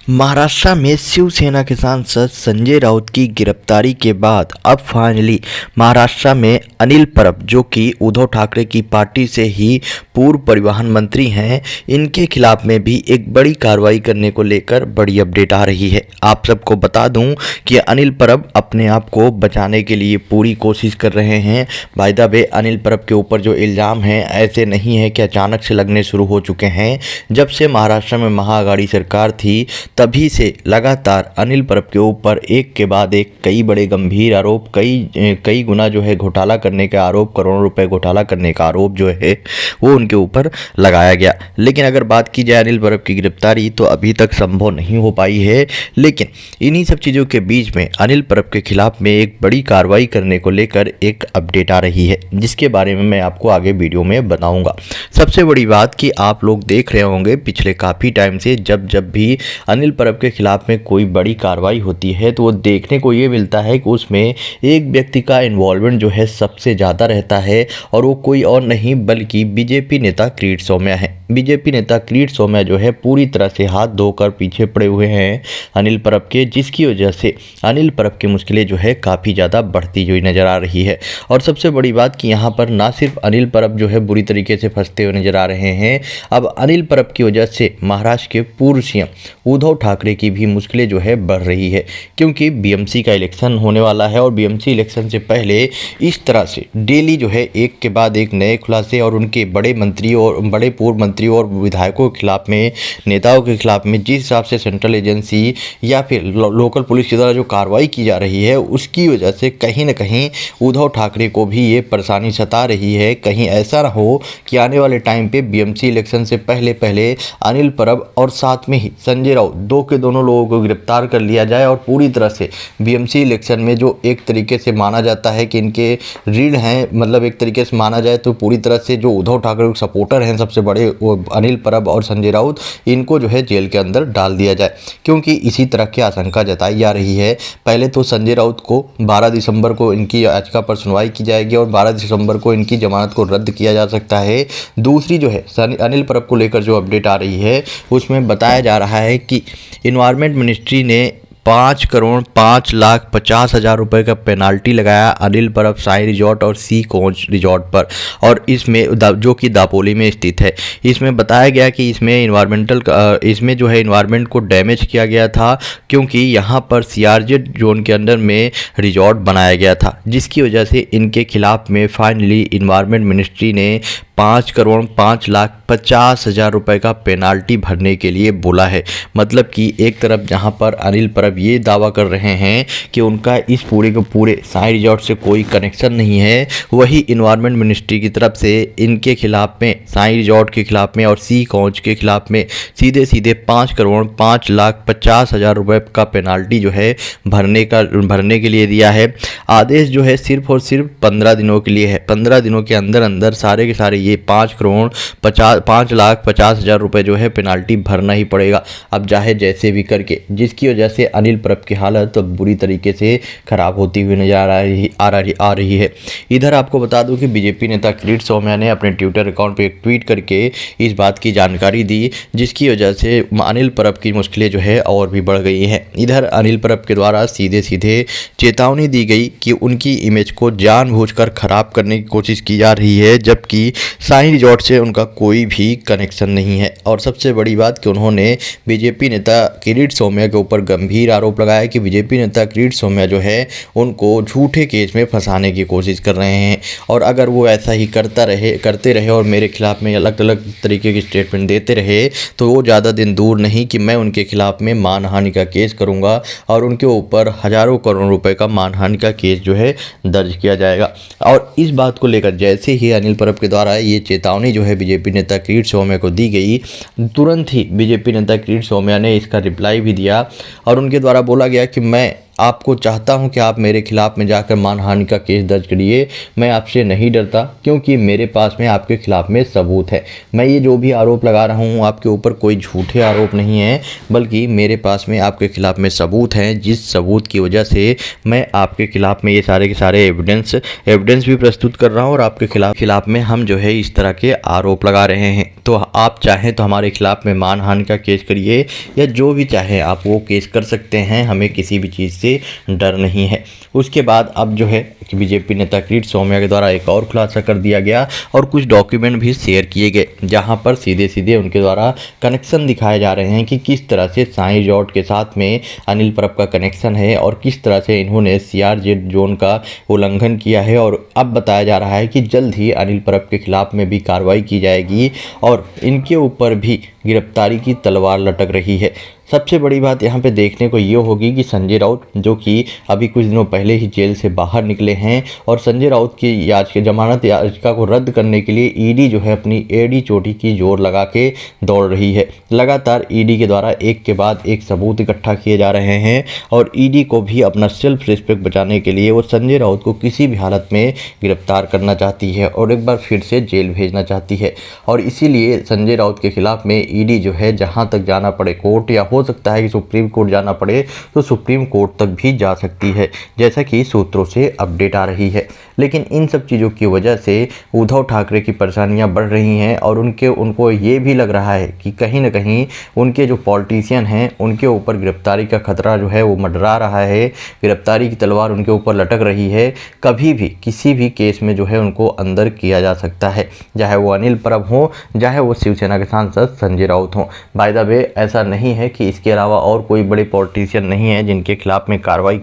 महाराष्ट्र में शिवसेना के सांसद संजय राउत की गिरफ्तारी के बाद अब फाइनली महाराष्ट्र में अनिल परब, जो कि उद्धव ठाकरे की पार्टी से ही पूर्व परिवहन मंत्री हैं, इनके खिलाफ में भी एक बड़ी कार्रवाई करने को लेकर बड़ी अपडेट आ रही है। आप सबको बता दूं कि अनिल परब अपने आप को बचाने के लिए पूरी कोशिश कर रहे हैं। By the way, Anil Parab के ऊपर जो इल्ज़ाम हैं ऐसे नहीं है कि अचानक से लगने शुरू हो चुके हैं। जब से महाराष्ट्र में महाअघाड़ी सरकार थी तभी से लगातार अनिल परब के ऊपर एक के बाद एक कई बड़े गंभीर आरोप, कई गुना जो है घोटाला करने का आरोप, करोड़ों रुपए घोटाला करने का आरोप जो है वो उनके ऊपर लगाया गया। लेकिन अगर बात की जाए अनिल परब की गिरफ्तारी, तो अभी तक संभव नहीं हो पाई है। लेकिन इन्हीं सब चीज़ों के बीच में अनिल परब के खिलाफ में एक बड़ी कार्रवाई करने को लेकर एक अपडेट आ रही है, जिसके बारे में मैं आपको आगे वीडियो में बताऊंगा। सबसे बड़ी बात कि आप लोग देख रहे होंगे पिछले काफ़ी टाइम से जब भी अनिल परब के खिलाफ में कोई बड़ी कार्रवाई होती है तो वो देखने को ये मिलता है कि उसमें एक व्यक्ति का इन्वॉल्वमेंट जो है सबसे ज़्यादा रहता है, और वो कोई और नहीं बल्कि बीजेपी नेता किरीट सोमैया है। बीजेपी नेता किरीट सोमैया जो है पूरी तरह से हाथ धोकर पीछे पड़े हुए हैं अनिल परब के, जिसकी वजह से अनिल परब की मुश्किलें जो है काफ़ी ज़्यादा बढ़ती हुई नज़र आ रही है। और सबसे बड़ी बात कि यहाँ पर ना सिर्फ अनिल परब जो है बुरी तरीके से फंसते हुए नजर आ रहे हैं, अब अनिल परब की वजह से महाराष्ट्र के पूर्व सीएम उद्धव ठाकरे की भी मुश्किलें जो है बढ़ रही है, क्योंकि बीएमसी का इलेक्शन होने वाला है। और बीएमसी इलेक्शन से पहले इस तरह से डेली जो है एक के बाद एक नए खुलासे और उनके बड़े मंत्रियों और बड़े पूर्व मंत्रियों और विधायकों के खिलाफ में, नेताओं के खिलाफ में जिस हिसाब से सेंट्रल एजेंसी या फिर लोकल पुलिस के द्वारा जो कार्रवाई की जा रही है, उसकी वजह से कहीं ना कहीं उद्धव ठाकरे को भी ये परेशानी सता रही है। कहीं ऐसा ना हो कि आने वाले टाइम पे बीएमसी इलेक्शन से पहले अनिल परब और साथ में ही संजय राउत के दोनों लोगों को गिरफ्तार कर लिया जाए, और पूरी तरह से बीएमसी इलेक्शन में जो एक तरीके से माना जाता है कि इनके रीढ़ हैं, मतलब एक तरीके से माना जाए तो पूरी तरह से जो उद्धव ठाकरे के सपोर्टर हैं सबसे बड़े, वो अनिल परब और संजय राउत, इनको जो है जेल के अंदर डाल दिया जाए, क्योंकि इसी तरह की आशंका जताई जा रही है। पहले तो संजय राउत को 12 दिसंबर को इनकी याचिका पर सुनवाई की जाएगी और 12 दिसंबर को इनकी जमानत को रद्द किया जा सकता है। दूसरी जो है अनिल परब को लेकर जो अपडेट आ रही है, उसमें बताया जा रहा है कि इन्वायरमेंट मिनिस्ट्री ने 5,05,50,000 रुपये का पेनाल्टी लगाया अनिल परब साई रिजॉर्ट और सी कोच रिजॉर्ट पर, और इसमें जो कि दापोली में स्थित है। इसमें बताया गया कि इसमें जो है इन्वायरमेंट को डैमेज किया गया था, क्योंकि यहाँ पर सीआरजेड जोन के अंदर में रिजॉर्ट बनाया गया था, जिसकी वजह से इनके खिलाफ में फाइनली इन्वायरमेंट मिनिस्ट्री ने 5,05,50,000 रुपये का पेनाल्टी भरने के लिए बोला है। मतलब कि एक तरफ जहां पर अनिल परब ये दावा कर रहे हैं कि उनका इस पूरे के पूरे साई रिजॉर्ट से कोई कनेक्शन नहीं है, वही इन्वायरमेंट मिनिस्ट्री की तरफ से इनके खिलाफ में, साई रिजॉर्ट के खिलाफ में और सी कोच के खिलाफ में सीधे 5,05,50,000 रुपये का पेनाल्टी जो है भरने के लिए दिया है। आदेश जो है सिर्फ और सिर्फ 15 दिनों के लिए है। 15 दिनों के अंदर अंदर सारे के सारे ये 5,50,000 रुपये जो है पेनाल्टी भरना ही पड़ेगा, अब चाहे जैसे भी करके, जिसकी वजह से अनिल परब की हालत तो बुरी तरीके से खराब होती हुई नजर आ रही है। इधर आपको बता दूं कि बीजेपी नेता किरीट सोमैया ने अपने ट्विटर अकाउंट पे एक ट्वीट करके इस बात की जानकारी दी, जिसकी वजह से अनिल परब की मुश्किलें जो है और भी बढ़ गई हैं। इधर अनिल परब के द्वारा सीधे चेतावनी दी गई कि उनकी इमेज को जानबूझकर खराब करने की कोशिश की जा रही है, जबकि साई रिजॉर्ट से उनका कोई भी कनेक्शन नहीं है। और सबसे बड़ी बात कि उन्होंने बीजेपी नेता किरीट सोमैया के ऊपर गंभीर आरोप लगाया कि बीजेपी नेता किरीट सोमैया जो है उनको झूठे केस में फंसाने की कोशिश कर रहे हैं, और अगर वो ऐसा ही करते रहे और मेरे खिलाफ में अलग अलग तरीके की स्टेटमेंट देते रहे, तो वो ज़्यादा दिन दूर नहीं कि मैं उनके खिलाफ में मानहानि का केस करूँगा और उनके ऊपर हज़ारों करोड़ रुपए का मानहानि का केस जो है दर्ज किया जाएगा। और इस बात को लेकर जैसे ही अनिल परब के द्वारा ये चेतावनी जो है बीजेपी नेता किरीट सोमैया को दी गई, तुरंत ही बीजेपी नेता किरीट सोमैया ने इसका रिप्लाई भी दिया, और उनके द्वारा बोला गया कि मैं आपको चाहता हूं कि आप मेरे खिलाफ में जाकर मानहानि का केस दर्ज करिए। मैं आपसे नहीं डरता, क्योंकि मेरे पास में आपके खिलाफ में सबूत है। मैं ये जो भी आरोप लगा रहा हूं आपके ऊपर कोई झूठे आरोप नहीं है, बल्कि मेरे पास में आपके खिलाफ में सबूत हैं, जिस सबूत की वजह से मैं आपके खिलाफ में ये सारे के सारे एविडेंस भी प्रस्तुत कर रहा हूँ और आपके खिलाफ में हम जो है इस तरह के आरोप लगा रहे हैं। तो आप चाहें तो हमारे खिलाफ में मानहानि का केस करिए, या जो भी चाहे आप वो केस कर सकते हैं, हमें किसी भी चीज़ से डर नहीं है। उसके बाद अब जो है कि बीजेपी नेता किरीट सोमैया के द्वारा एक और खुलासा कर दिया गया और कुछ डॉक्यूमेंट भी शेयर किए गए, जहां पर सीधे सीधे उनके द्वारा कनेक्शन दिखाए जा रहे हैं कि किस तरह से साईं रिजॉर्ट के साथ में अनिल परब का कनेक्शन है और किस तरह से इन्होंने CRZ जोन का उल्लंघन किया है। और अब बताया जा रहा है कि जल्द ही अनिल परब के खिलाफ में भी कार्रवाई की जाएगी और इनके ऊपर भी गिरफ्तारी की तलवार लटक रही है। सबसे बड़ी बात यहाँ पे देखने को ये होगी कि संजय राउत, जो कि अभी कुछ दिनों पहले ही जेल से बाहर निकले हैं, और संजय राउत की जमानत याचिका को रद्द करने के लिए ईडी जो है अपनी एड़ी चोटी की जोर लगा के दौड़ रही है। लगातार ईडी के द्वारा एक के बाद एक सबूत इकट्ठा किए जा रहे हैं और ईडी को भी अपना सेल्फ रिस्पेक्ट बचाने के लिए वो संजय राउत को किसी भी हालत में गिरफ्तार करना चाहती है और एक बार फिर से जेल भेजना चाहती है। और इसीलिए संजय राउत के खिलाफ में ईडी जो है जहाँ तक जाना पड़े कोर्ट, या हो सकता है कि सुप्रीम कोर्ट जाना पड़े तो सुप्रीम कोर्ट तक भी जा सकती है, जैसा कि सूत्रों से अपडेट आ रही है। लेकिन इन सब चीज़ों की वजह से उद्धव ठाकरे की परेशानियां बढ़ रही हैं और उनको ये भी लग रहा है कि कहीं ना कहीं उनके जो पॉलिटिशियन हैं उनके ऊपर गिरफ्तारी का खतरा जो है वो मंडरा रहा है, गिरफ्तारी की तलवार उनके ऊपर लटक रही है। कभी भी किसी भी केस में जो है उनको अंदर किया जा सकता है, चाहे वो अनिल परब हो, चाहे वो शिवसेना के सांसद संजय राउत हों। बाय द वे ऐसा नहीं है कि इसके अलावा और कोई बड़े पॉलिटिशियन नहीं है जिनके खिलाफ में कार्रवाई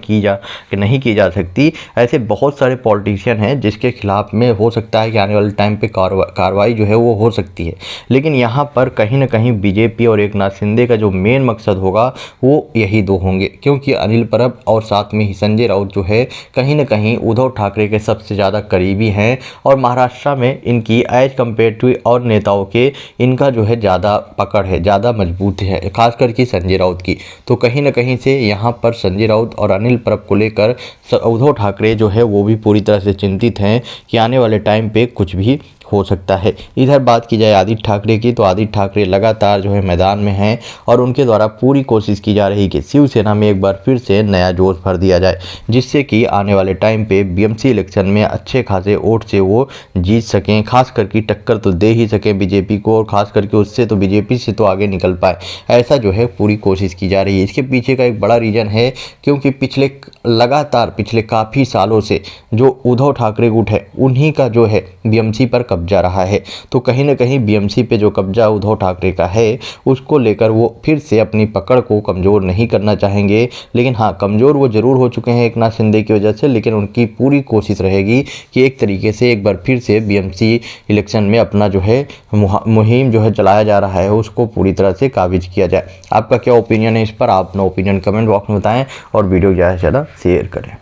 नहीं की जा सकती। ऐसे बहुत सारे पॉलिटिशियन हैं जिसके खिलाफ में हो सकता है कि आने वाले टाइम पे कार्रवाई जो है वो हो सकती है। लेकिन यहाँ पर कहीं ना कहीं बीजेपी और एकनाथ शिंदे का जो मेन मकसद होगा वो यही दो होंगे, क्योंकि अनिल परब और साथ में ही संजय राउत जो है कहीं ना कहीं उद्धव ठाकरे के सबसे ज़्यादा करीबी हैं और महाराष्ट्र में इनकी एज कम्पेयर टू और नेताओं के इनका जो है ज़्यादा पकड़ है, ज़्यादा मजबूत है, खास करके संजय राउत की। तो कहीं ना कहीं से यहाँ पर संजय राउत और अनिल परब को लेकर उद्धव ठाकरे जो है वो भी पूरी तरह से चिंतित हैं कि आने वाले टाइम पे कुछ भी हो सकता है। इधर बात की जाए आदित्य ठाकरे की, तो आदित्य ठाकरे लगातार जो है मैदान में हैं और उनके द्वारा पूरी कोशिश की जा रही कि शिवसेना में एक बार फिर से नया जोश भर दिया जाए, जिससे कि आने वाले टाइम पे BMC इलेक्शन में अच्छे खासे वोट से वो जीत सकें, खास करके टक्कर तो दे ही सकें बीजेपी को, और खास करके उससे तो बीजेपी से तो आगे निकल पाए, ऐसा जो है पूरी कोशिश की जा रही है। इसके पीछे का एक बड़ा रीज़न है क्योंकि पिछले काफ़ी सालों से जो उद्धव ठाकरे गुट है उन्हीं का जो है BMC पर कब्जा रहा है। तो कहीं ना कहीं BMC पे जो कब्जा उद्धव ठाकरे का है उसको लेकर वो फिर से अपनी पकड़ को कमज़ोर नहीं करना चाहेंगे। लेकिन हाँ, कमज़ोर वो ज़रूर हो चुके हैं एकनाथ शिंदे की वजह से, लेकिन उनकी पूरी कोशिश रहेगी कि एक तरीके से एक बार फिर से BMC इलेक्शन में अपना जो है मुहिम जो है चलाया जा रहा है उसको पूरी तरह से काबिज किया जाए। आपका क्या ओपिनियन है इस पर? आप अपना ओपिनियन कमेंट बॉक्स में बताएं और वीडियो ज़्यादा से ज़्यादा शेयर करें।